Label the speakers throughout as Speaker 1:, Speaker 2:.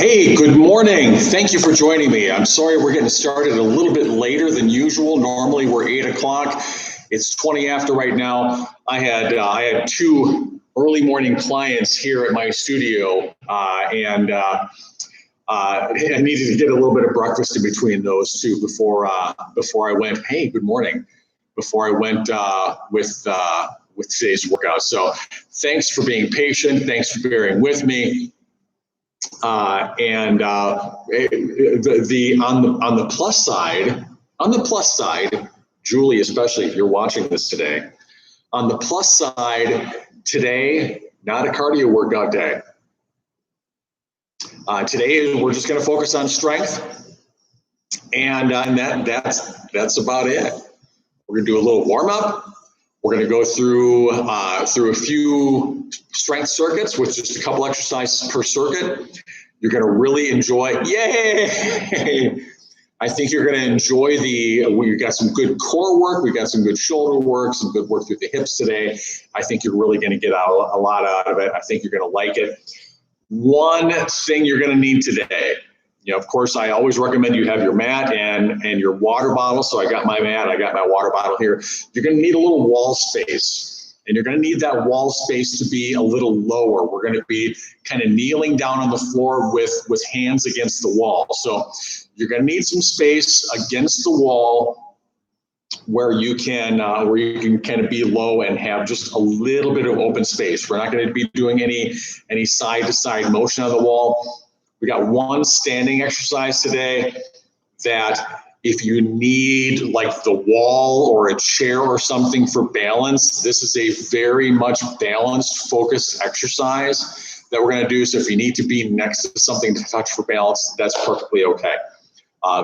Speaker 1: Hey, good morning. Thank you for joining me. I'm sorry we're getting started a little bit later than usual. Normally we're 8 o'clock. It's 20 after right now. I had two early morning clients here at my studio, and I needed to get a little bit of breakfast in between those two before I went. Hey, good morning. Before I went with today's workout. So thanks for being patient. Thanks for bearing with me. On the plus side, Julie, especially if you're watching this today, on the plus side, today, not a cardio workout day. Today we're just going to focus on strength, and that's about it. We're going to do a little warm up. We're going to go through a few strength circuits with just a couple exercises per circuit. You're going to really enjoy. Yay! I think you're going to enjoy we got some good core work. We got some good shoulder work, some good work through the hips today. I think you're really going to get a lot out of it. I think you're going to like it. One thing you're going to need today. Of course, I always recommend you have your mat and your water bottle. So I got my mat, I got my water bottle here. You're going to need a little wall space, and you're going to need that wall space to be a little lower. We're going to be kind of kneeling down on the floor with hands against the wall. So you're going to need some space against the wall where you can kind of be low and have just a little bit of open space. We're not going to be doing any side to side motion on the wall. We got one standing exercise today that if you need like the wall or a chair or something for balance, this is a very much balanced, focused exercise that we're going to do. So if you need to be next to something to touch for balance, that's perfectly okay.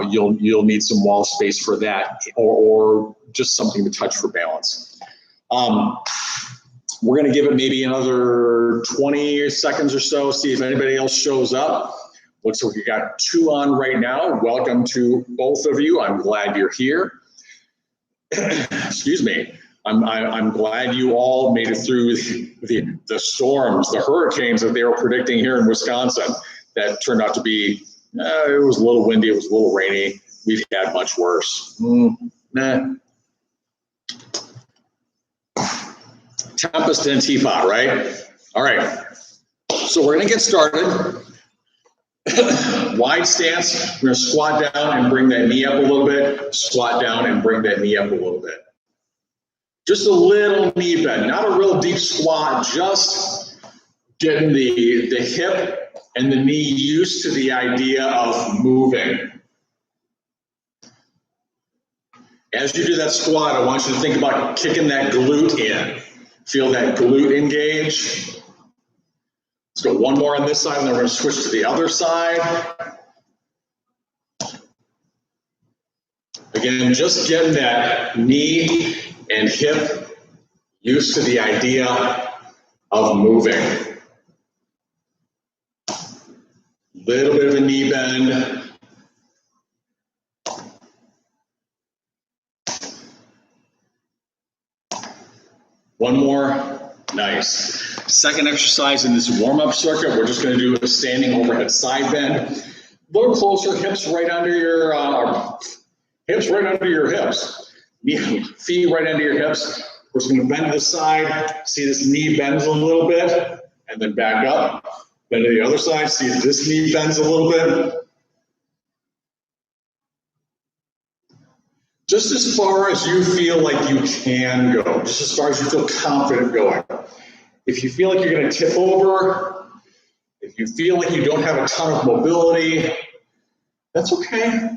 Speaker 1: You'll need some wall space for that, or just something to touch for balance. We're going to give it maybe another 20 seconds or so, see if anybody else shows up. Looks like we got two on right now. Welcome to both of you. I'm glad you're here. Excuse me. I'm glad you all made it through the storms, the hurricanes that they were predicting here in Wisconsin. That turned out to be, it was a little windy, it was a little rainy. We've had much worse. Tempest in a teapot, right? All right. So we're going to get started. Wide stance. We're going to squat down and bring that knee up a little bit. Squat down and bring that knee up a little bit. Just a little knee bend, not a real deep squat, just getting the hip and the knee used to the idea of moving. As you do that squat, I want you to think about kicking that glute in. Feel that glute engage. Let's go one more on this side, and then we're going to switch to the other side. Again, just getting that knee and hip used to the idea of moving. Little bit of a knee bend. One more. Nice. Second exercise in this warm-up circuit, we're just going to do a standing overhead side bend. A little closer, hips right under your hips. Feet right under your hips. We're just going to bend to the side. See this knee bends a little bit, and then back up. Bend to the other side. See this knee bends a little bit. Just as far as you feel like you can go, just as far as you feel confident going. If you feel like you're going to tip over, if you feel like you don't have a ton of mobility, that's okay.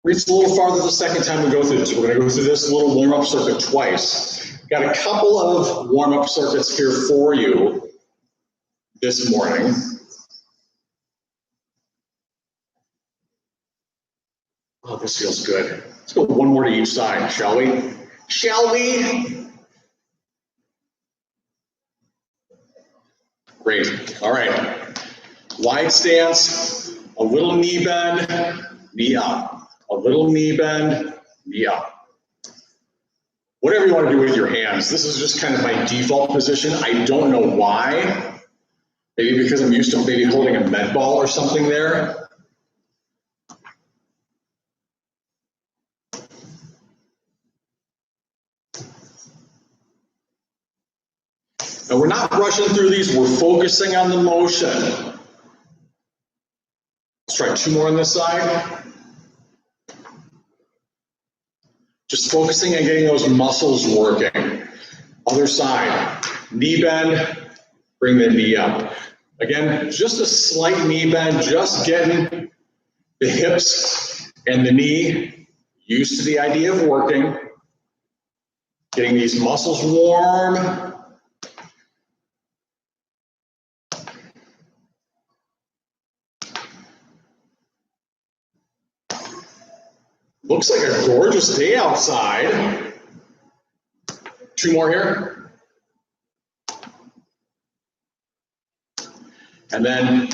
Speaker 1: Reach a little farther the second time we go through this. We're going to go through this little warm-up circuit twice. Got a couple of warm-up circuits here for you this morning. Oh, this feels good. Let's go one more to each side, shall we? Shall we? Great. All right. Wide stance, a little knee bend, knee up. A little knee bend, knee up. Whatever you want to do with your hands. This is just kind of my default position. I don't know why, Maybe because I'm used to maybe holding a med ball or something there. Now we're not rushing through these, we're focusing on the motion. Let's try 2 more on this side. Just focusing on getting those muscles working. Other side, knee bend, bring the knee up. Again, just a slight knee bend, just getting the hips and the knee used to the idea of working. Getting these muscles warm. Looks like a gorgeous day outside. 2 more here. And then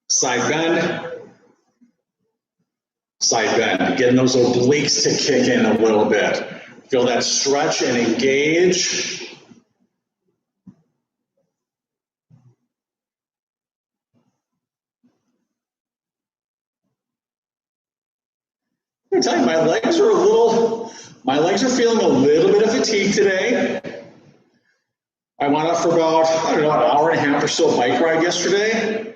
Speaker 1: side bend, getting those obliques to kick in a little bit. Feel that stretch and engage. I tell you, my legs are feeling a little bit of fatigue today. I went out for about, I don't know, an hour and a half or so bike ride yesterday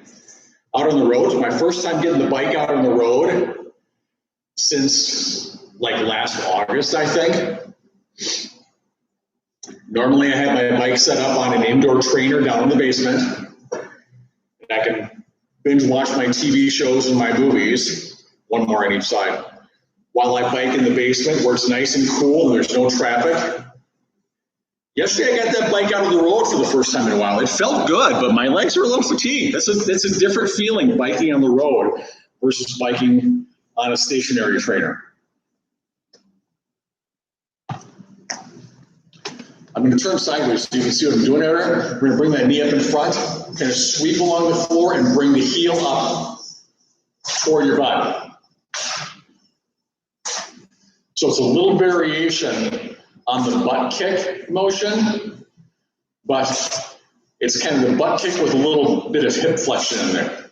Speaker 1: out on the road. It was my first time getting the bike out on the road since like last August, I think. Normally I have my bike set up on an indoor trainer down in the basement. And I can binge watch my TV shows and my movies, 1 more on each side, while I bike in the basement where it's nice and cool and there's no traffic. Yesterday, I got that bike out on the road for the first time in a while. It felt good, but my legs are a little fatigued. That's a different feeling, biking on the road versus biking on a stationary trainer. I'm going to turn sideways so you can see what I'm doing there. We're going to bring that knee up in front, kind of sweep along the floor and bring the heel up toward your body. So it's a little variation on the butt kick motion, but it's kind of the butt kick with a little bit of hip flexion in there.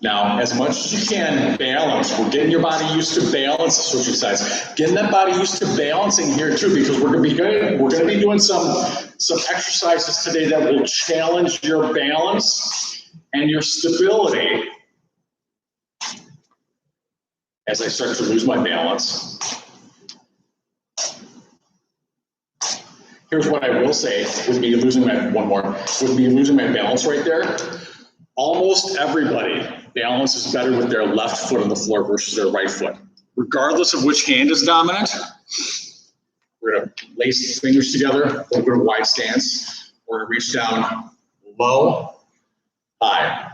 Speaker 1: Now, as much as you can, balance. We're getting your body used to balance, switching sides. Getting that body used to balancing here too, because we're going to be doing some exercises today that will challenge your balance and your stability. As I start to lose my balance. Here's what I will say with me losing my balance right there. Almost everybody balances better with their left foot on the floor versus their right foot. Regardless of which hand is dominant, we're gonna lace the fingers together, a little bit of wide stance. We're gonna reach down low, high,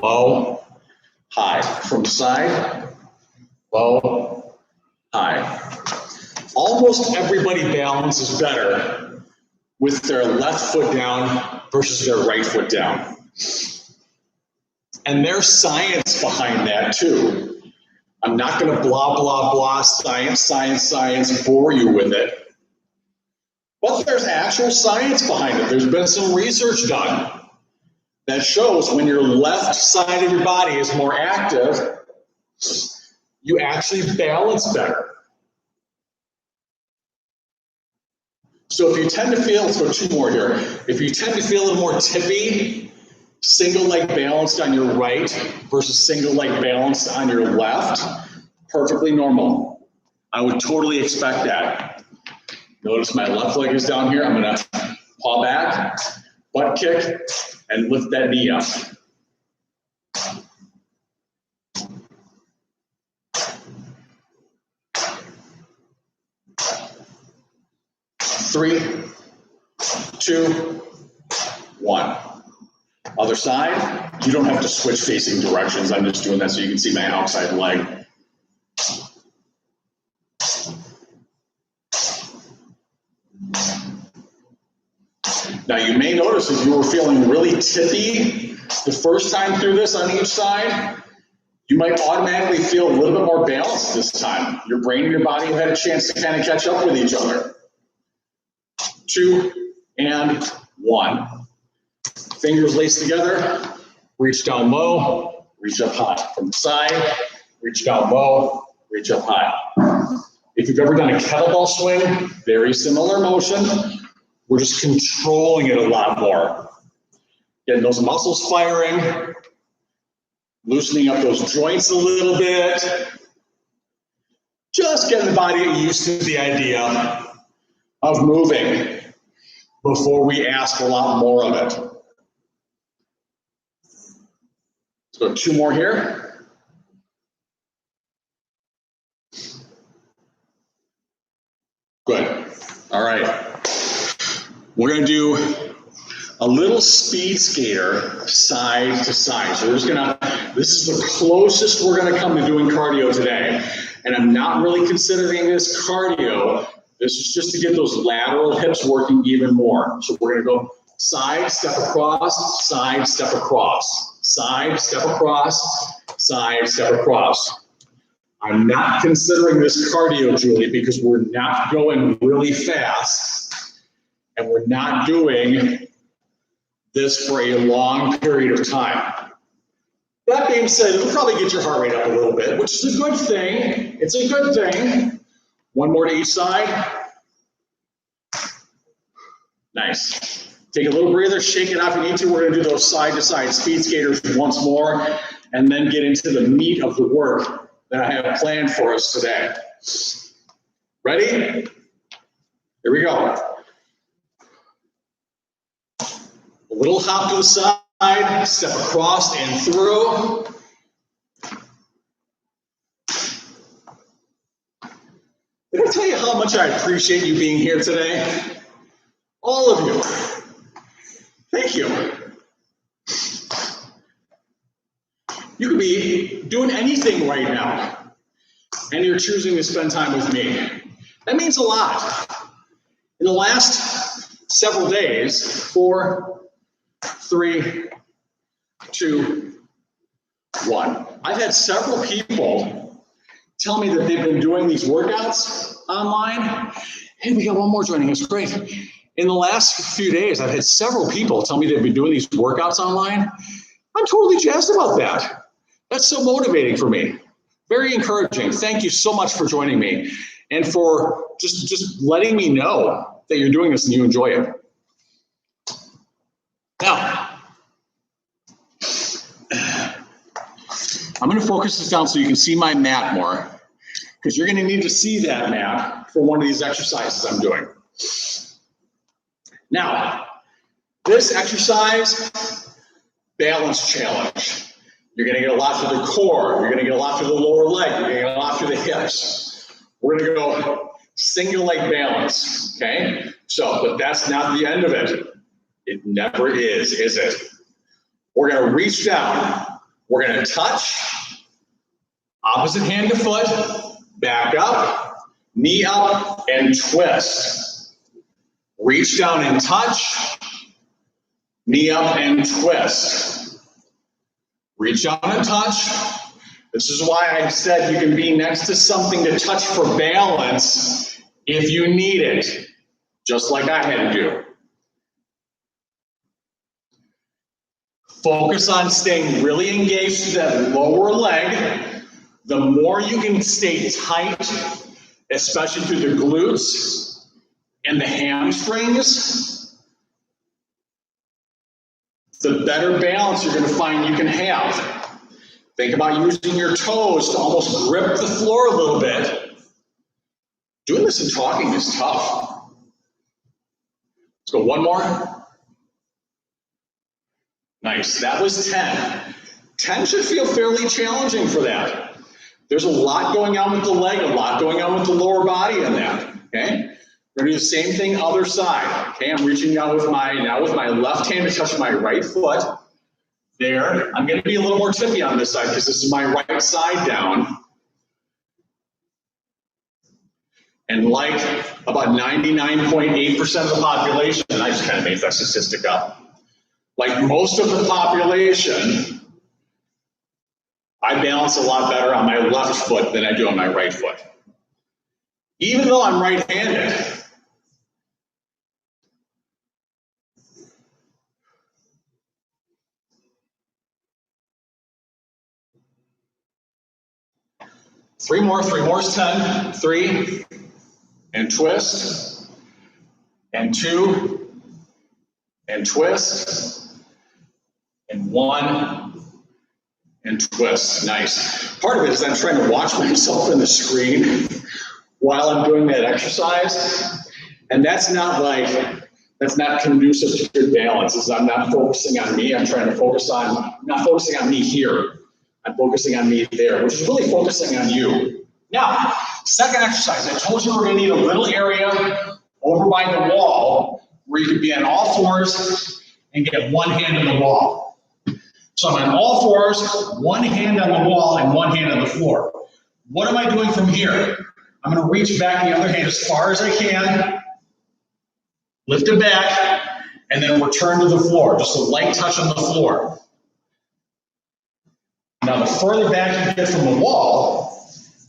Speaker 1: low, high. From the side, low, high. Almost everybody balances better with their left foot down versus their right foot down. And there's science behind that too. I'm not going to blah, blah, blah, science, bore you with it. But there's actual science behind it. There's been some research done that shows when your left side of your body is more active, you actually balance better. So if you tend to feel, let's go 2 more here. If you tend to feel a little more tippy, single leg balanced on your right versus single leg balanced on your left, perfectly normal. I would totally expect that. Notice my left leg is down here. I'm going to paw back, butt kick, and lift that knee up. Three, 2, 1. Other side, you don't have to switch facing directions. I'm just doing that so you can see my outside leg. Now you may notice if you were feeling really tippy the first time through this on each side, you might automatically feel a little bit more balanced this time. Your brain and your body have had a chance to kind of catch up with each other. 2 and 1. Fingers laced together, reach down low, reach up high. From the side, reach down low, reach up high. If you've ever done a kettlebell swing, very similar motion. We're just controlling it a lot more. Getting those muscles firing, loosening up those joints a little bit. Just getting the body used to the idea of moving before we ask a lot more of it. Let's go 2 more here. Good. All right. We're going to do a little speed skater side to side. So this is the closest we're going to come to doing cardio today. And I'm not really considering this cardio. This is just to get those lateral hips working even more. So we're going to go side, step across, side, step across, side, step across, side, step across. I'm not considering this cardio, Julie, because we're not going really fast and we're not doing this for a long period of time. That being said, it'll probably get your heart rate up a little bit, which is a good thing. It's a good thing. 1 more to each side. Nice. Take a little breather, shake it off if you need to. We're going to do those side-to-side speed skaters once more, and then get into the meat of the work that I have planned for us today. Ready? Here we go. A little hop to the side, step across and through. Did I tell you how much I appreciate you being here today? All of you. Thank you. You could be doing anything right now, and you're choosing to spend time with me. That means a lot. In the last several days, 4, 3, 2, 1. I've had several people tell me that they've been doing these workouts online. Hey, we got one more joining us. Great. In the last few days, I've had several people tell me they've been doing these workouts online. I'm totally jazzed about that. That's so motivating for me. Very encouraging. Thank you so much for joining me and for just letting me know that you're doing this and you enjoy it. Now, I'm going to focus this down so you can see my mat more, because you're going to need to see that mat for one of these exercises I'm doing. Now, this exercise, balance challenge. You're going to get a lot through the core. You're going to get a lot through the lower leg. You're going to get a lot through the hips. We're going to go single leg balance, okay? So, but that's not the end of it. It never is it? We're going to reach down. We're going to touch, opposite hand to foot, back up, knee up, and twist. Reach down and touch, knee up and twist. Reach down and touch. This is why I said you can be next to something to touch for balance if you need it, just like I had to do. Focus on staying really engaged to that lower leg. The more you can stay tight, especially through the glutes and the hamstrings, the better balance you're going to find you can have. Think about using your toes to almost grip the floor a little bit. Doing this and talking is tough. Let's go 1 more. Nice. That was 10. 10 should feel fairly challenging for that. There's a lot going on with the leg, a lot going on with the lower body in that. Okay? We're going to do the same thing other side. Okay, I'm reaching down with my left hand to touch my right foot. There. I'm going to be a little more tippy on this side because this is my right side down. And like about 99.8% of the population, I just kind of made that statistic up. Like most of the population, I balance a lot better on my left foot than I do on my right foot. Even though I'm right-handed. Three more is 10. 3, and twist, and 2, and twist, and 1, and twist. Nice. Part of it is I'm trying to watch myself in the screen while I'm doing that exercise, and that's not conducive to good balance. I'm not focusing on me. I'm trying to focus on, not focusing on me here. I'm focusing on me there, which is really focusing on you. Now, second exercise. I told you we're going to need a little area over by the wall where you can be on all fours and get one hand on the wall. So I'm on all fours, one hand on the wall and one hand on the floor. What am I doing from here? I'm going to reach back the other hand as far as I can, lift it back, and then return to the floor. Just a light touch on the floor. Now, the further back you get from the wall,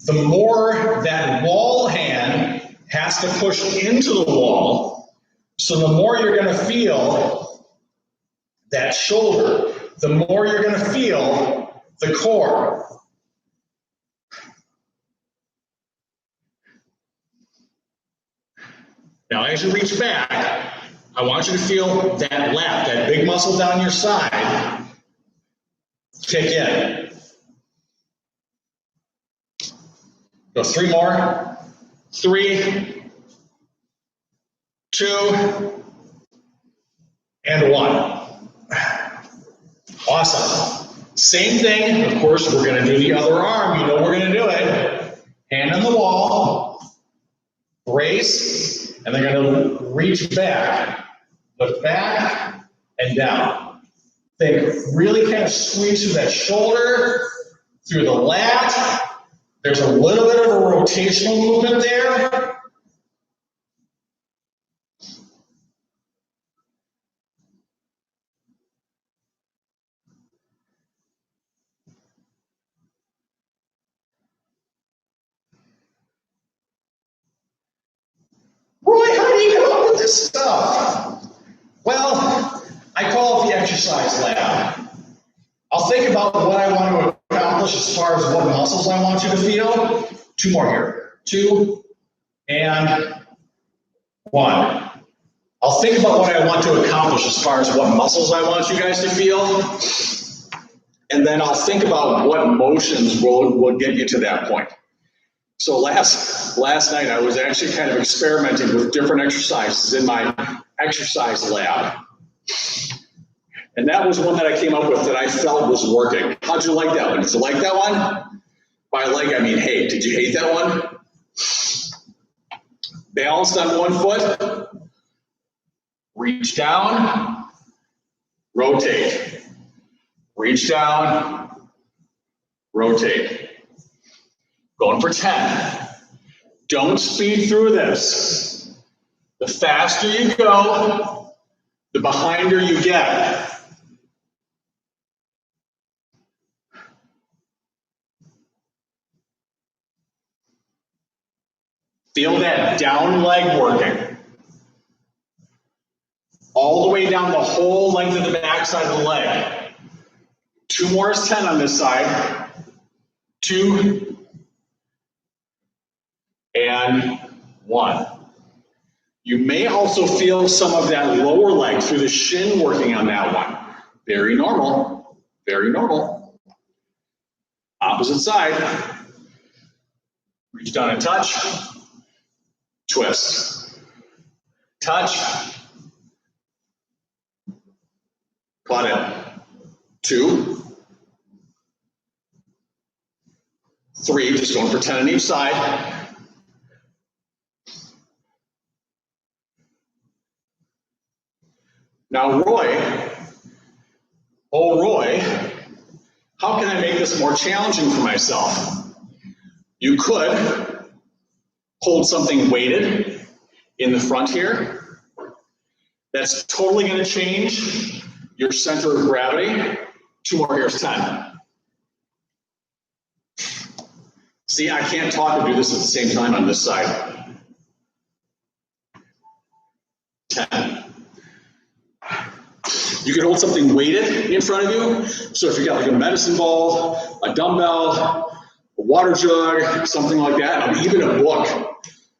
Speaker 1: the more that wall hand has to push into the wall. So the more you're going to feel that shoulder, the more you're going to feel the core. Now, as you reach back, I want you to feel that lat, that big muscle down your side, kick in. Go 3 more. 3, 2, and 1. Awesome. Same thing. Of course, we're going to do the other arm. You know we're going to do it. Hand on the wall. Brace. And they're going to reach back. Lift back and down. Think really kind of squeeze through that shoulder, through the lat. There's a little bit of a rotational movement there. Roy, how do you come up with this stuff? Well, I call it the exercise lab. I'll think about what I want to accomplish as far as what muscles I want you to feel. 2 more here. 2 and 1. I'll think about what I want to accomplish as far as what muscles I want you guys to feel. And then I'll think about what motions will get you to that point. So last night I was actually kind of experimenting with different exercises in my exercise lab. And that was one that I came up with that I felt was working. How'd you like that one? Did you like that one? By like, I mean hate. Did you hate that one? Balanced on one foot. Reach down. Rotate. Reach down. Rotate. Going for 10. Don't speed through this. The faster you go, the behinder you get. Feel that down leg working. All the way down the whole length of the back side of the leg. 2 more is 10 on this side. 2 and 1. You may also feel some of that lower leg through the shin working on that one. Very normal. Very normal. Opposite side. Reach down and touch. Twist. Touch. Quad in. 2. 3, just going for 10 on each side. Now, Roy, oh Roy, how can I make this more challenging for myself? You could hold something weighted in the front here. That's totally going to change your center of gravity. 2 more, here's 10. See, I can't talk and do this at the same time on this side. 10. You can hold something weighted in front of you. So if you got like a medicine ball, a dumbbell, a water jug, something like that, or even a book,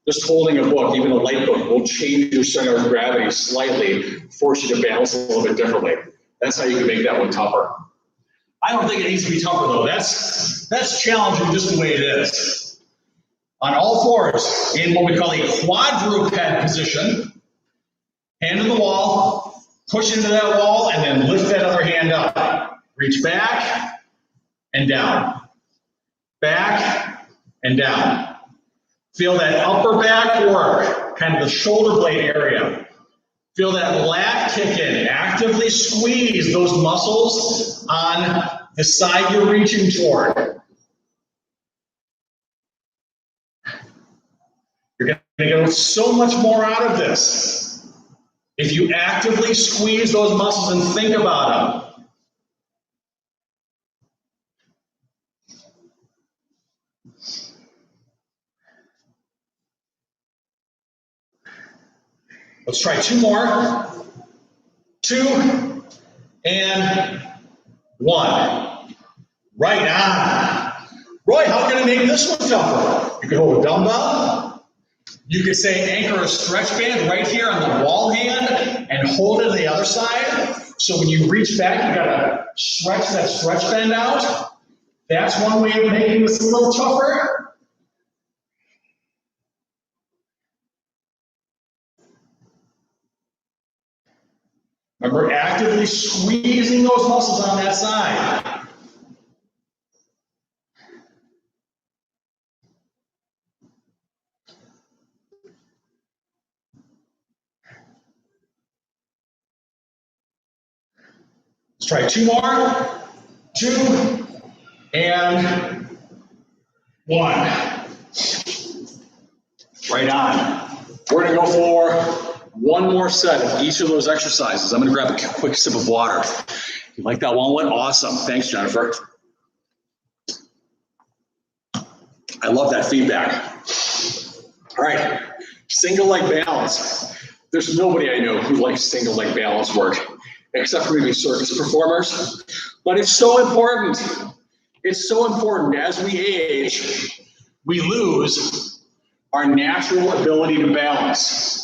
Speaker 1: just holding a book, even a light book, will change your center of gravity slightly, force you to balance a little bit differently. That's how you can make that one tougher. I don't think it needs to be tougher though. That's challenging just the way it is. On all fours, in what we call a quadruped position, hand on the wall, push into that wall, and then lift that other hand up. Reach back and down. Back and down. Feel that upper back work, kind of the shoulder blade area. Feel that lat kick in. Actively squeeze those muscles on the side you're reaching toward. You're going to get so much more out of this if you actively squeeze those muscles and think about them. Let's try 2 more. 2 and 1. Right on. Roy, how can I make this one tougher? You could hold a dumbbell. You could say anchor a stretch band right here on the wall hand and hold it on the other side. So when you reach back, you gotta stretch that stretch band out. That's one way of making this a little tougher. Remember, actively squeezing those muscles on that side. Let's try 2 more. 2 and 1. Right on. We're gonna go for 1 more set of each of those exercises. I'm gonna grab a quick sip of water. You like that walnut? Awesome. Thanks, Jennifer. I love that feedback. All right, single leg balance. There's nobody I know who likes single leg balance work, except for maybe circus performers. But it's so important. It's so important. As we age, we lose our natural ability to balance.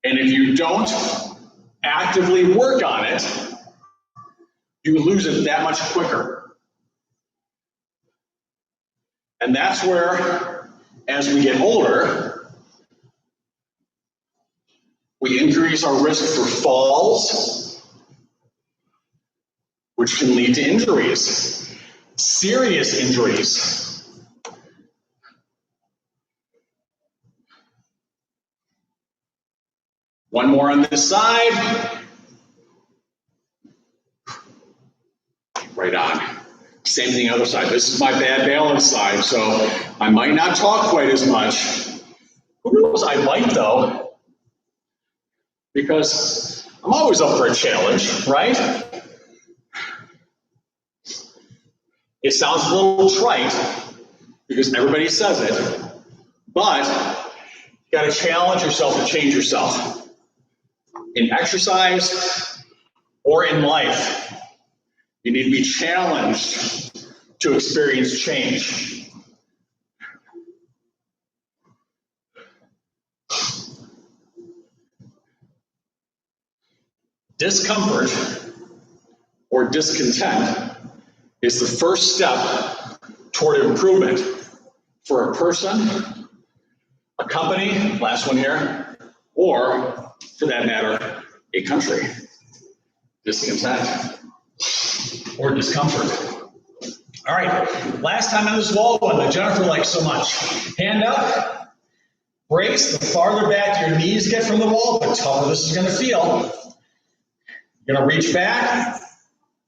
Speaker 1: And if you don't actively work on it, you lose it that much quicker. And that's where, as we get older, we increase our risk for falls, which can lead to injuries, serious injuries. One more on this side. Right on. Same thing other side. This is my bad balance side, so I might not talk quite as much. Who knows? I might though, because I'm always up for a challenge, right? It sounds a little trite because everybody says it, but you got to challenge yourself to change yourself. In exercise or in life, you need to be challenged to experience change. Discomfort or discontent is the first step toward improvement for a person, a company, last one here, or for that matter, a country. Discontent or discomfort. All right, last time on this wall one that Jennifer likes so much. Hand up, brace. The farther back your knees get from the wall, the tougher this is going to feel. You're going to reach back,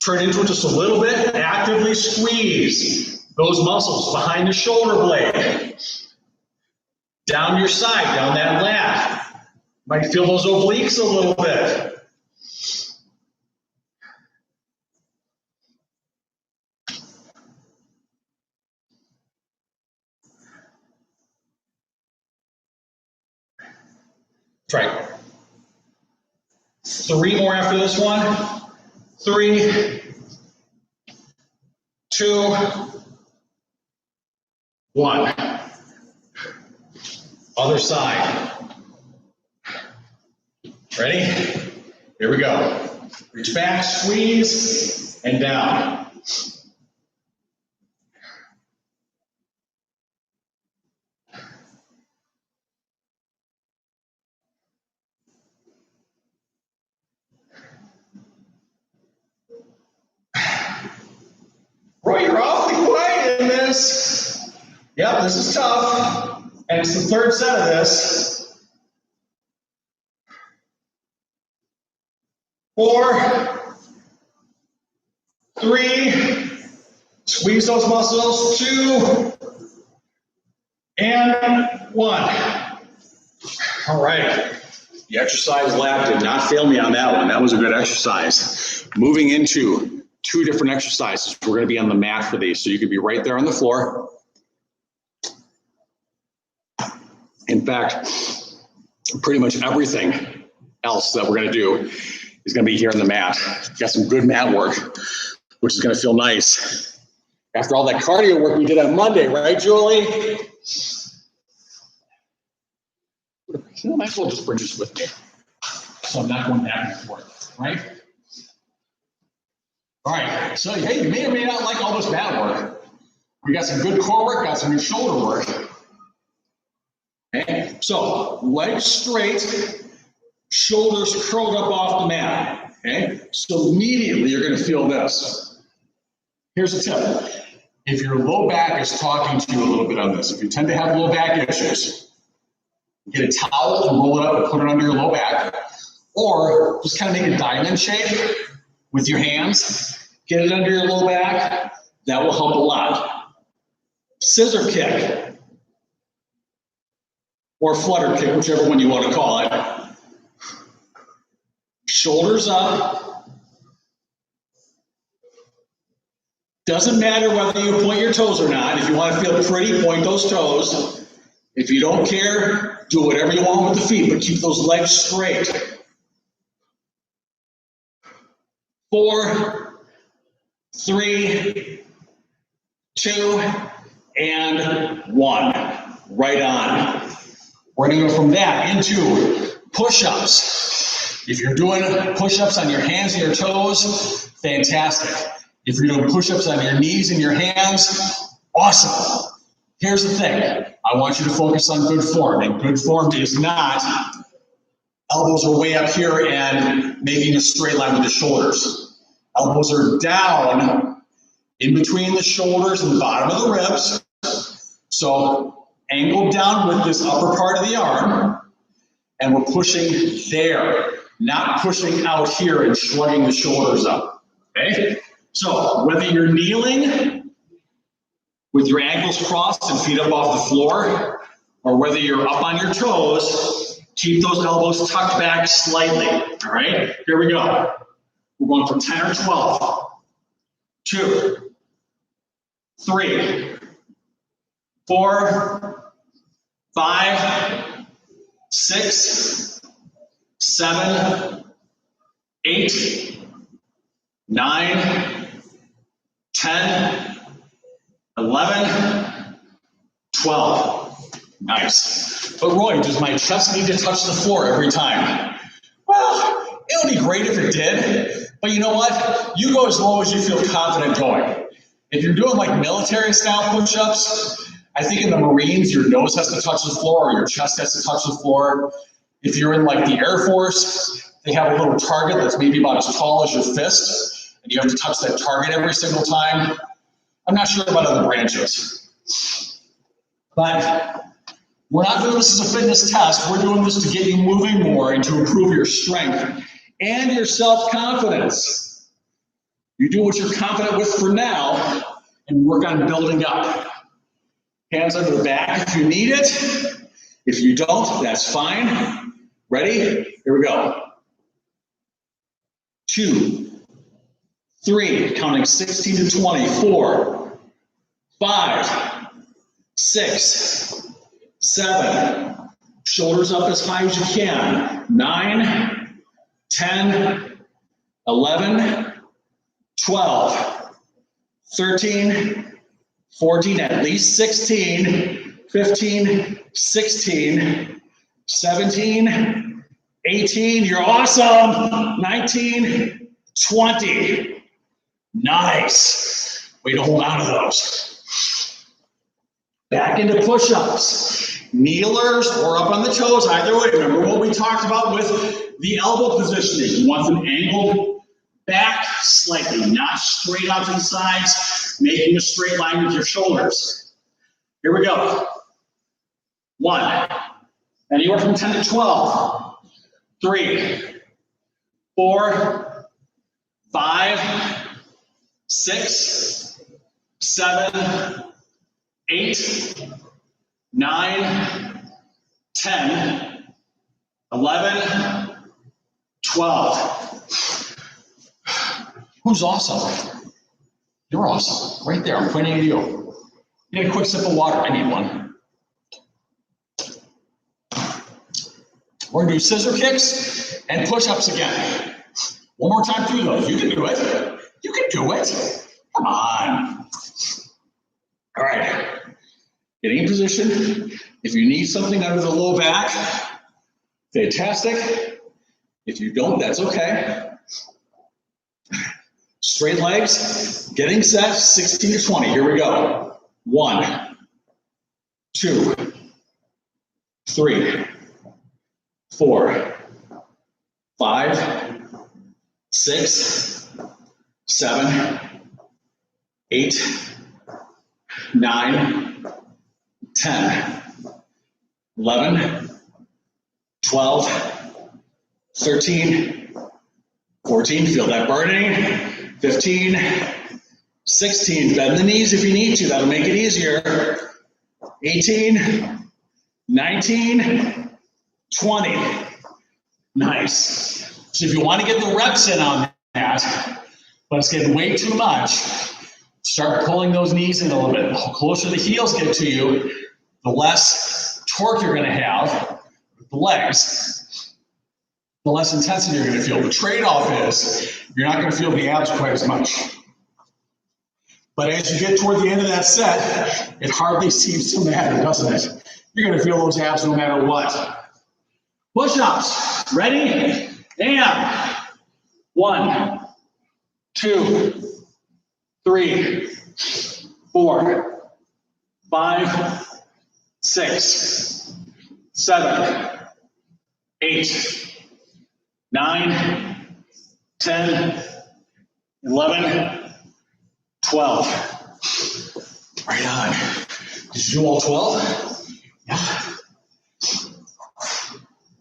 Speaker 1: turn into it just a little bit, actively squeeze those muscles behind the shoulder blade. Down your side, down that lat. Might feel those obliques a little bit. Try. 3 more after this one. 3, 2, 1. Other side. Ready? Here we go. Reach back, squeeze, and down. Roy, you're awfully quiet in this. Yep, this is tough. And it's the 3rd set of this. 4, 3, squeeze those muscles, 2, and 1. All right. The exercise lab did not fail me on that one. That was a good exercise. Moving into 2 different exercises. We're going to be on the mat for these, so you can be right there on the floor. In fact, pretty much everything else that we're going to do is going to be here on the mat. Got some good mat work, which is going to feel nice. After all that cardio work we did on Monday, right, Julie? You know, I might as well just bring this with me, so I'm not going back and forth, right? All right, so hey, you may or may not like all this mat work. We got some good core work, got some good shoulder work. Okay, so legs straight, shoulders curled up off the mat. Okay, so immediately you're going to feel this. Here's a tip. If your low back is talking to you a little bit on this, if you tend to have low back issues, get a towel and roll it up and put it under your low back, or just kind of make a diamond shape with your hands, get it under your low back. That will help a lot. Scissor kick, or flutter kick, whichever one you want to call it. Shoulders up. Doesn't matter whether you point your toes or not. If you want to feel pretty, point those toes. If you don't care, do whatever you want with the feet, but keep those legs straight. 4, 3, 2, and 1. Right on. We're going to go from that into push-ups. If you're doing push-ups on your hands and your toes, fantastic. If you're doing push-ups on your knees and your hands, awesome. Here's the thing. I want you to focus on good form, and good form is not elbows are way up here and maybe in a straight line with the shoulders. Elbows are down in between the shoulders and the bottom of the ribs. So angle down with this upper part of the arm, and we're pushing there, not pushing out here and shrugging the shoulders up. Okay? So whether you're kneeling with your ankles crossed and feet up off the floor, or whether you're up on your toes, keep those elbows tucked back slightly. All right? Here we go. We're going from 10 or 12. 2, 3, 4, 5, 6, 7, 8, 9, 10, 11, 12. Nice. But Roy, does my chest need to touch the floor every time? Well, it would be great if it did. But you know what? You go as low as you feel confident going. If you're doing like military style push-ups, I think in the Marines, your nose has to touch the floor or your chest has to touch the floor. If you're in like the Air Force, they have a little target that's maybe about as tall as your fist, and you have to touch that target every single time. I'm not sure about other branches. But we're not doing this as a fitness test. We're doing this to get you moving more and to improve your strength and your self-confidence. You do what you're confident with for now and work on building up. Hands under the back if you need it. If you don't, that's fine. Ready? Here we go. 2, 3, counting 16 to 20, 4, 5, 6, 7, Shoulders up as high as you can. 9, 10, 11, 12, 13, 14, at least 16, 15, 16, 17, 18, you're awesome, 19, 20, nice. Way to hold on to those. Back into push-ups, kneelers or up on the toes, either way. Remember what we talked about with the elbow positioning. You want them angled back slightly, not straight out to the sides, making a straight line with your shoulders. Here we go. 1, anywhere from 10 to 12, 3, 4, 5, 6, 7, 8, 9, 10, 11, 12. Who's awesome? You're awesome. Right there, I'm pointing at you. Need a quick sip of water. I need one. We're gonna do scissor kicks and push-ups again. One more time through those. You can do it. You can do it. Come on. All right. Getting in position. If you need something under the low back, fantastic. If you don't, that's okay. Straight legs, getting set, 16 to 20. Here we go. 1, 2, 3, 4, 5, 6, 7, 8, 9, 10, 11, 12, 13, 14, feel that burning. 15, 16, bend the knees if you need to, that'll make it easier. 18, 19, 20, nice. So if you want to get the reps in on that, but it's getting way too much, start pulling those knees in a little bit. The closer the heels get to you, the less torque you're going to have with the legs, the less intensity you're going to feel. The trade-off is you're not going to feel the abs quite as much. But as you get toward the end of that set, it hardly seems to matter, doesn't it? You're going to feel those abs no matter what. Push-ups. Ready? And 1, 2, 3, 4, 5, 6, 7, 8, 9, 10, 11, 12. Right on. Did you do all 12? Yeah.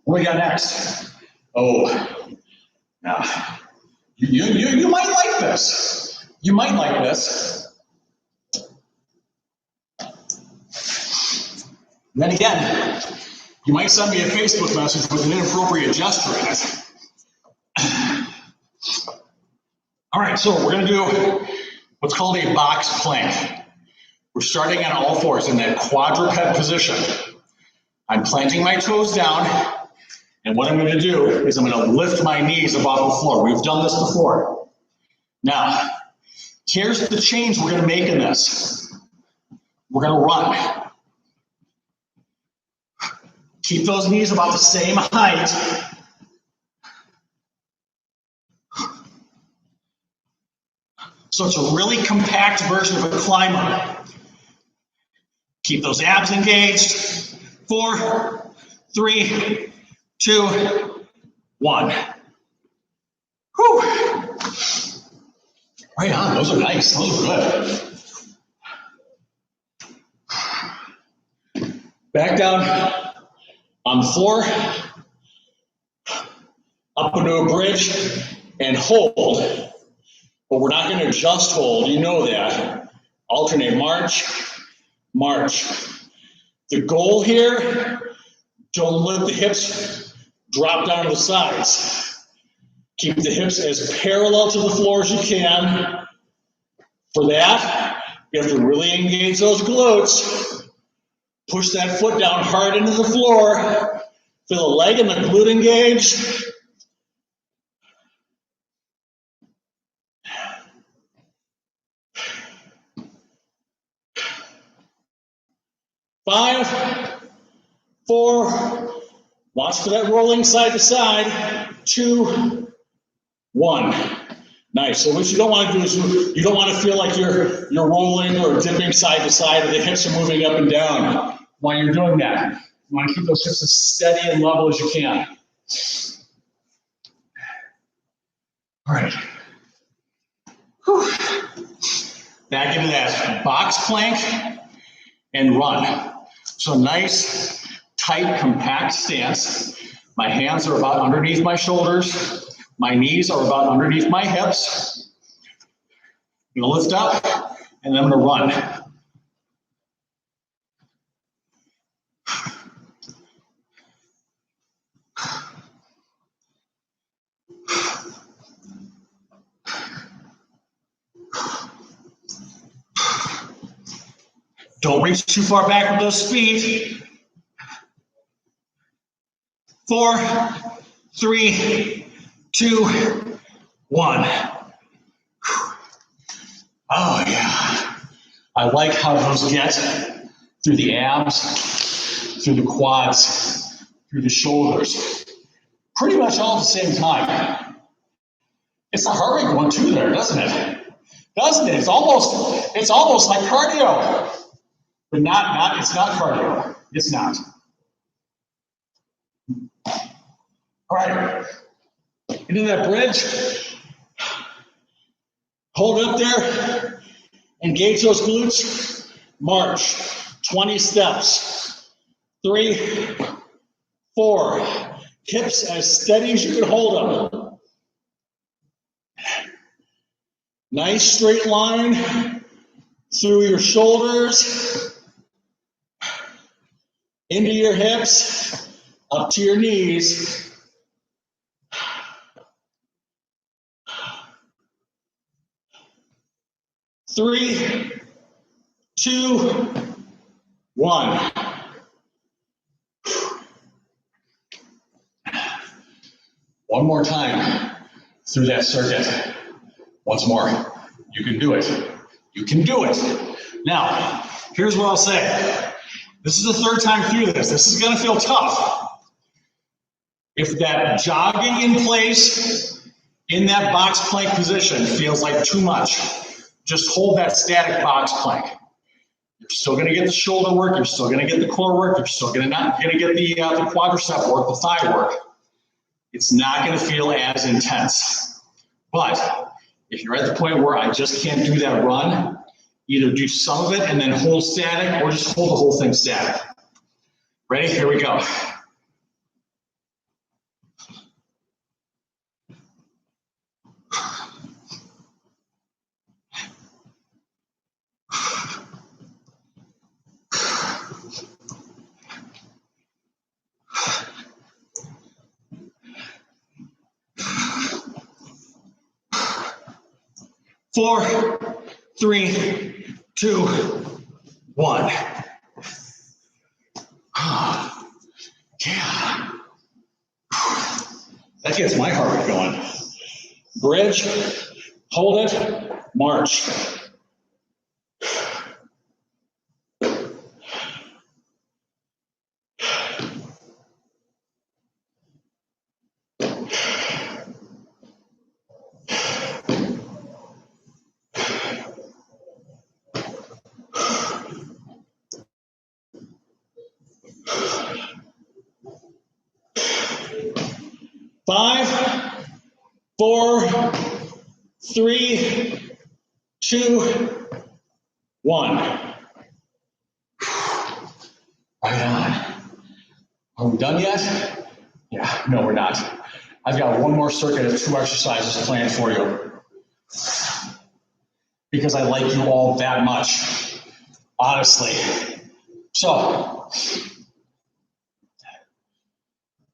Speaker 1: What we got next? Oh, now you might like this. You might like this. And then again, you might send me a Facebook message with an inappropriate gesture in it. All right, so we're going to do what's called a box plank. We're starting on all fours in that quadruped position. I'm planting my toes down, and what I'm going to do is I'm going to lift my knees above the floor. We've done this before. Now, here's the change we're going to make in this. We're going to run. Keep those knees about the same height. So it's a really compact version of a climber. Keep those abs engaged. 4, 3, 2, 1. Whew. Right on, those are nice, those are good. Back down on the floor, up into a bridge, and hold. But we're not going to just hold, you know that. Alternate march, march. The goal here, don't let the hips drop down to the sides. Keep the hips as parallel to the floor as you can. For that, you have to really engage those glutes. Push that foot down hard into the floor.
Speaker 2: Feel the leg and the glute engaged. Five, 4, watch for that rolling side to side. 2, 1. Nice. So what you don't want to do is you don't want to feel like you're rolling or dipping side to side, or the hips are moving up and down while you're doing that. You want to keep those hips as steady and level as you can. All right. Whew. Back into that box plank and run. So nice, tight, compact stance. My hands are about underneath my shoulders. My knees are about underneath my hips. I'm gonna lift up, and then I'm gonna run. Don't reach too far back with those feet. 4, 3, 2, 1. Oh yeah. I like how those get through the abs, through the quads, through the shoulders. Pretty much all at the same time. It's a heart rate one too there, doesn't it? Doesn't it? It's almost like cardio. But it's not cardio. It's not. All right. Into that bridge. Hold it up there. Engage those glutes. March. 20 steps. 3, 4. Hips as steady as you can hold them. Nice straight line through your shoulders, into your hips, up to your knees. Three, 2, 1. One more time through that circuit. Once more. You can do it. You can do it. Now, here's what I'll say. This is the third time through this. This is going to feel tough. If that jogging in place in that box plank position feels like too much, just hold that static box plank. You're still going to get the shoulder work. You're still going to get the core work. You're still going to get the quadricep work, the thigh work. It's not going to feel as intense. But if you're at the point where I just can't do that run, either do some of it and then hold static, or just hold the whole thing static. Ready? Here we go. Four, 3, 2, 1. Yeah. That gets my heart rate going. Bridge, hold it, march. Five, 4, 3, 2, 1. Right on. Are we done yet? Yeah, no, we're not. I've got one more circuit of 2 exercises planned for you. Because I like you all that much, honestly. So,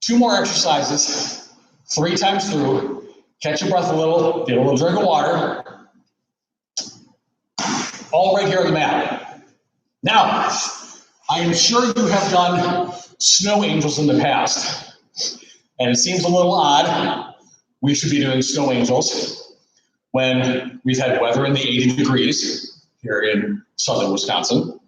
Speaker 2: 2 more exercises, 3 times through. Catch your breath a little, get a little drink of water. All right here on the mat. Now, I am sure you have done snow angels in the past, and it seems a little odd. We should be doing snow angels when we've had weather in the 80 degrees here in southern Wisconsin.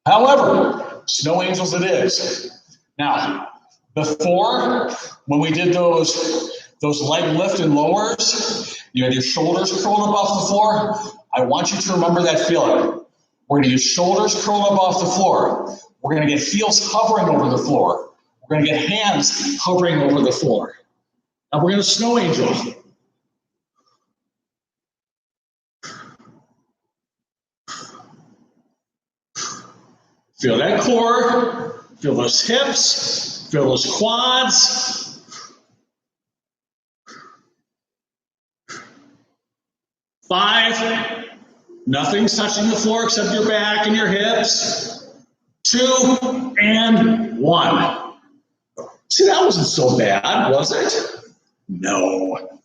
Speaker 2: However, snow angels it is. Now, before, when we did those leg lift and lowers, you had your shoulders curled up off the floor. I want you to remember that feeling. We're going to get shoulders curled up off the floor. We're going to get heels hovering over the floor. We're going to get hands hovering over the floor. Now we're going to snow angel. Feel that core. Feel those hips. Feel those quads. 5. Nothing's touching the floor except your back and your hips. 2 and 1. See, that wasn't so bad, was it? No.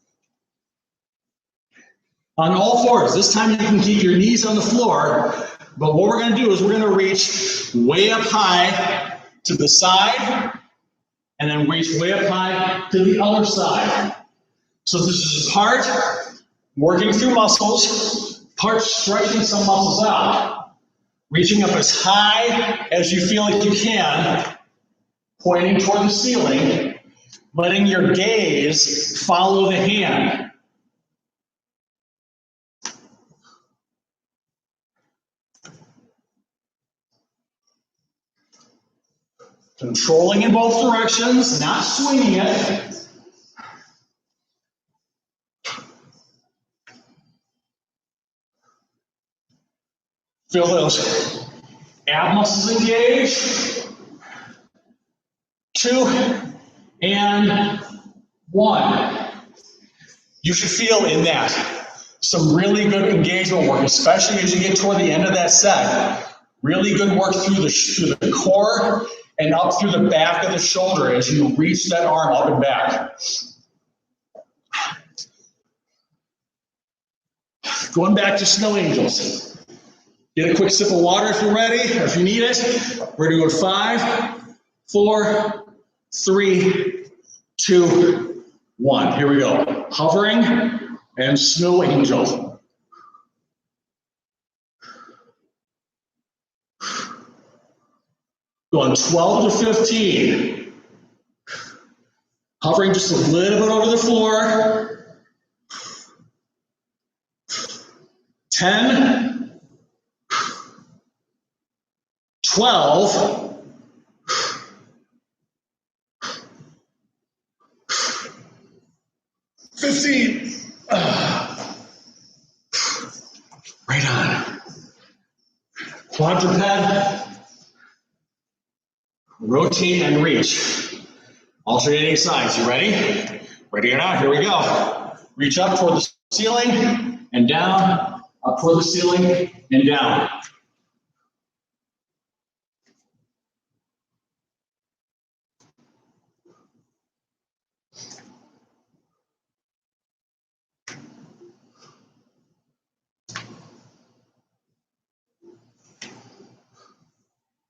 Speaker 2: On all fours, this time you can keep your knees on the floor, but what we're going to do is we're going to reach way up high to the side, and then reach way up high to the other side. So this is part working through muscles, part stretching some muscles out, reaching up as high as you feel like you can, pointing toward the ceiling, letting your gaze follow the hand. Controlling in both directions, not swinging it. Feel those ab muscles engage. 2 and 1. You should feel in that some really good engagement work, especially as you get toward the end of that set. Really good work through the core and up through the back of the shoulder as you reach that arm up and back. Going back to snow angels. Get a quick sip of water if you're ready, or if you need it. We're going to go 5, 4, 3, 2, 1. Here we go. Hovering and snow angel. Going 12 to 15. Hovering just a little bit over the floor. 10, 12, 15. Right on. Quadruped. Rotate and reach. Alternating sides. You ready? Ready or not? Here we go. Reach up toward the ceiling and down. Up toward the ceiling and down.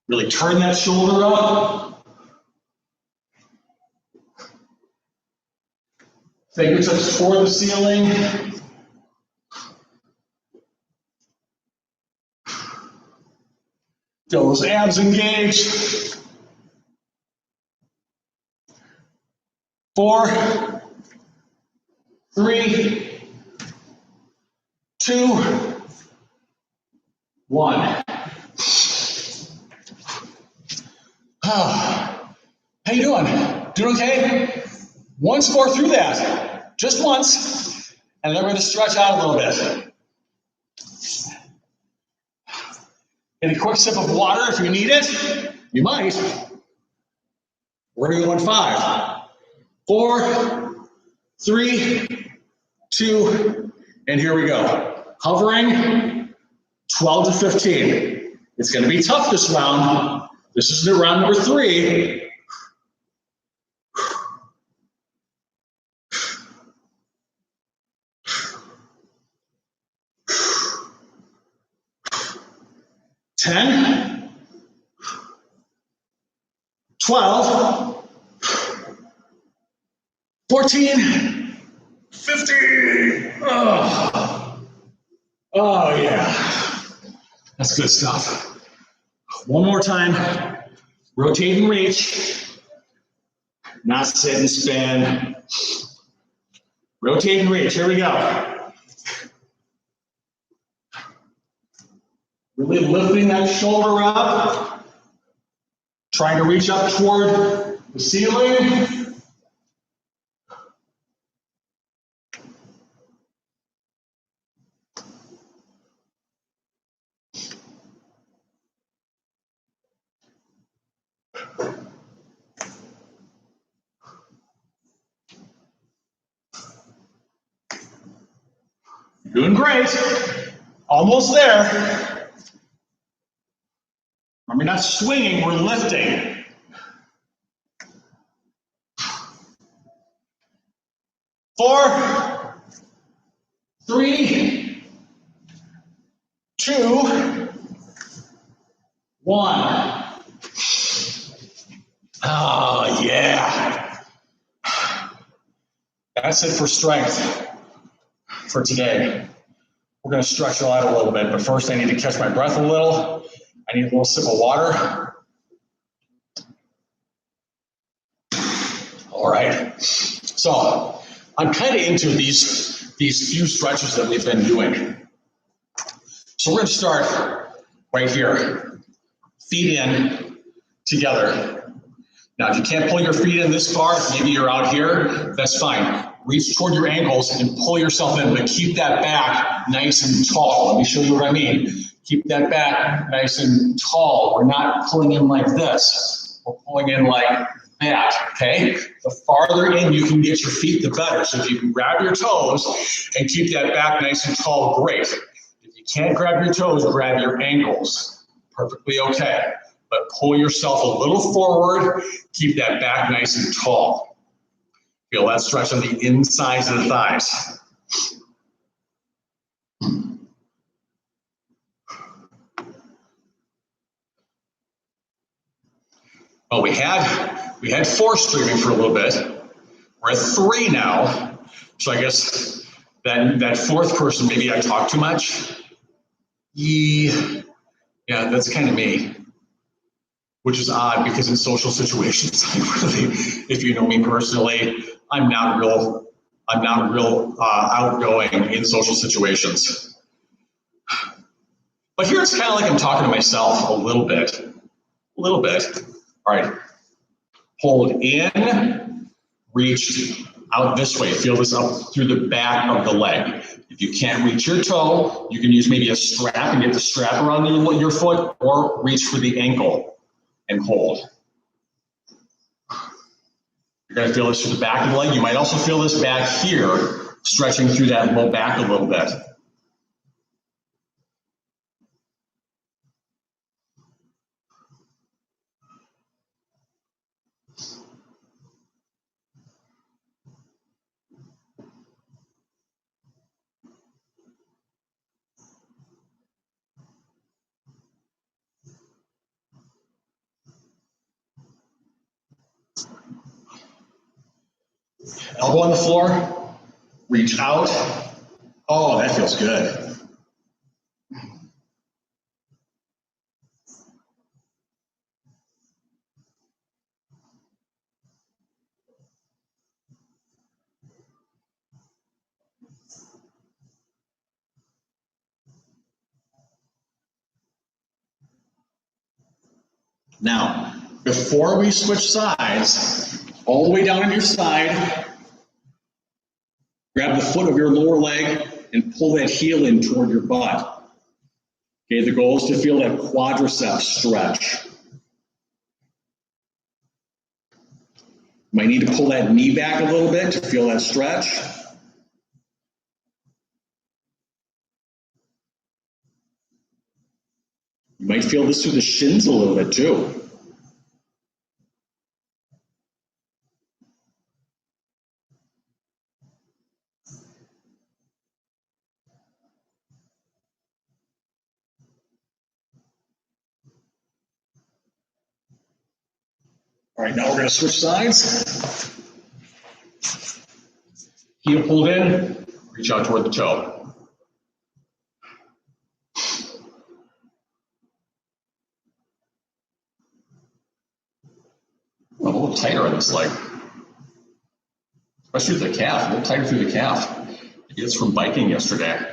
Speaker 2: Really turn that shoulder up. Fingertips toward the ceiling. Feel those abs engaged. 4, 3, 2, 1. How you doing? Doing okay? Once more through that. Just once. And then we're going to stretch out a little bit. Get a quick sip of water if you need it. You might. We're going to go in 5, 4, 3, 2, and here we go. Hovering, 12 to 15. It's going to be tough this round. This is the round number 3. Ten, 12, 14, 15. Oh yeah, that's good stuff. One more time, rotate and reach, not sit and spin. Rotate and reach, here we go. Really lifting that shoulder up, trying to reach up toward the ceiling. Doing great. Almost there. We're not swinging, we're lifting. Four, three, two, one. Oh, yeah. That's it for strength for today. We're going to stretch it out a little bit, but first I need to catch my breath a little. I need a little sip of water. All right. So I'm kind of into these few stretches that we've been doing. So we're going to start right here. Feet in together. Now, if you can't pull your feet in this far, maybe you're out here, that's fine. Reach toward your ankles and pull yourself in, but keep that back nice and tall. Let me show you what I mean. Keep that back nice and tall. We're not pulling in like this. We're pulling in like that, okay? The farther in you can get your feet, the better. So if you can grab your toes and keep that back nice and tall, great. If you can't grab your toes, grab your ankles. Perfectly okay. But pull yourself a little forward, keep that back nice and tall. Feel that stretch on the insides of the thighs. Well, we had 4 streaming for a little bit. We're at 3 now. So I guess that 4th person, maybe I talk too much. Yeah, that's kind of me. Which is odd because in social situations, if you know me personally, I'm not real outgoing in social situations. But here it's kind of like I'm talking to myself a little bit. All right. Hold in, reach out this way. Feel this up through the back of the leg. If you can't reach your toe, you can use maybe a strap and get the strap around your foot, or reach for the ankle and hold. You're going to feel this through the back of the leg. You might also feel this back here, stretching through that low back a little bit. Elbow on the floor, reach out. Oh, that feels good. Now, before we switch sides, all the way down on your side, grab the foot of your lower leg and pull that heel in toward your butt. Okay, the goal is to feel that quadricep stretch. You might need to pull that knee back a little bit to feel that stretch. You might feel this through the shins a little bit too. All right, now we're going to switch sides. Heel pulled in, reach out toward the toe. A little tighter on this leg, especially the calf, a little tighter through the calf. Maybe it's from biking yesterday.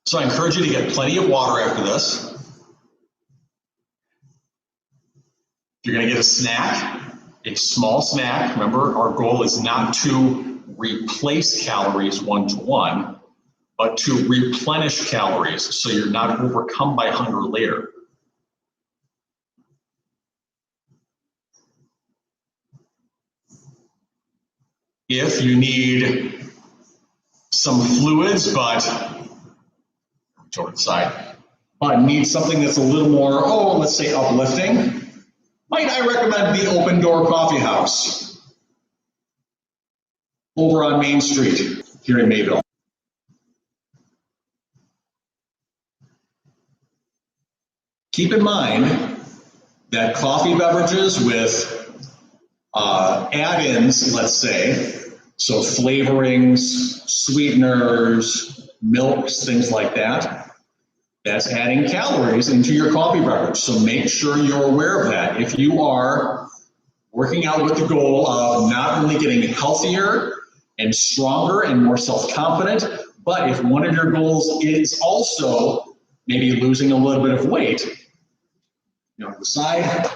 Speaker 2: So I encourage you to get plenty of water after this. You're going to get a snack, a small snack. Remember, our goal is not to replace calories one-to-one, but to replenish calories so you're not overcome by hunger later. If you need some fluids, but toward the side, but need something that's a little more, let's say uplifting, might I recommend the Open Door Coffee House over on Main Street here in Mayville. Keep in mind that coffee beverages with add-ins, let's say, so flavorings, sweeteners, milks, things like that, that's adding calories into your coffee beverage. So make sure you're aware of that. If you are working out with the goal of not only getting healthier and stronger and more self-confident, but if one of your goals is also maybe losing a little bit of weight, to the side,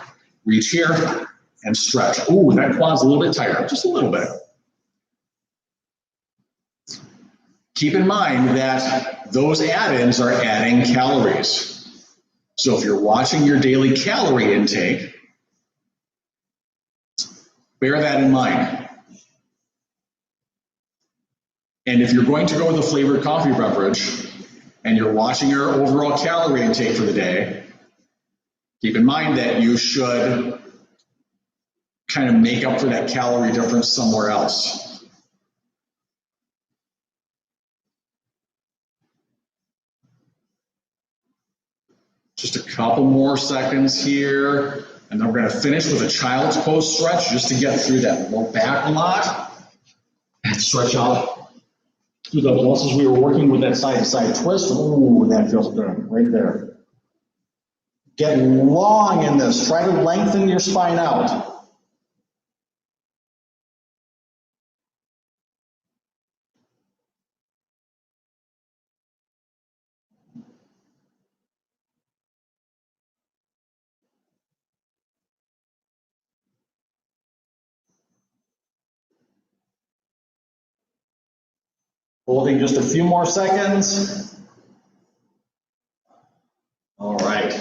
Speaker 2: reach here, and stretch. Ooh, that quad's a little bit tighter, just a little bit. Keep in mind that those add-ins are adding calories. So if you're watching your daily calorie intake, bear that in mind. And if you're going to go with a flavored coffee beverage and you're watching your overall calorie intake for the day, keep in mind that you should kind of make up for that calorie difference somewhere else. Just a couple more seconds here, and then we're going to finish with a child's pose stretch just to get through that low back a lot. And stretch out through those muscles we were working with, that side-to-side twist. Ooh, that feels good right there. Get long in this. Try to lengthen your spine out. Holding just a few more seconds. All right.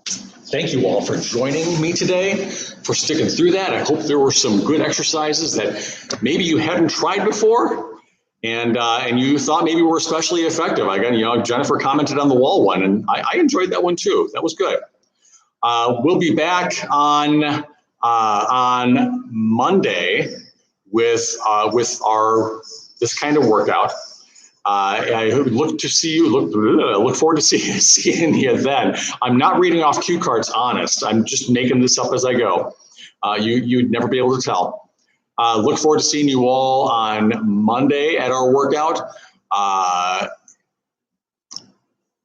Speaker 2: Thank you all for joining me today, for sticking through that. I hope there were some good exercises that maybe you hadn't tried before, and you thought maybe were especially effective. Again, Jennifer commented on the wall one, and I enjoyed that one too. That was good. We'll be back on Monday with this kind of workout. I look forward to seeing you then. I'm not reading off cue cards, honest. I'm just making this up as I go. You'd never be able to tell. Look forward to seeing you all on Monday at our workout.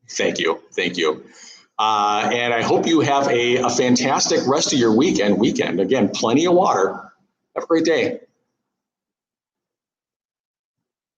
Speaker 2: Thank you. And I hope you have a fantastic rest of your weekend. Again, plenty of water. Have a great day.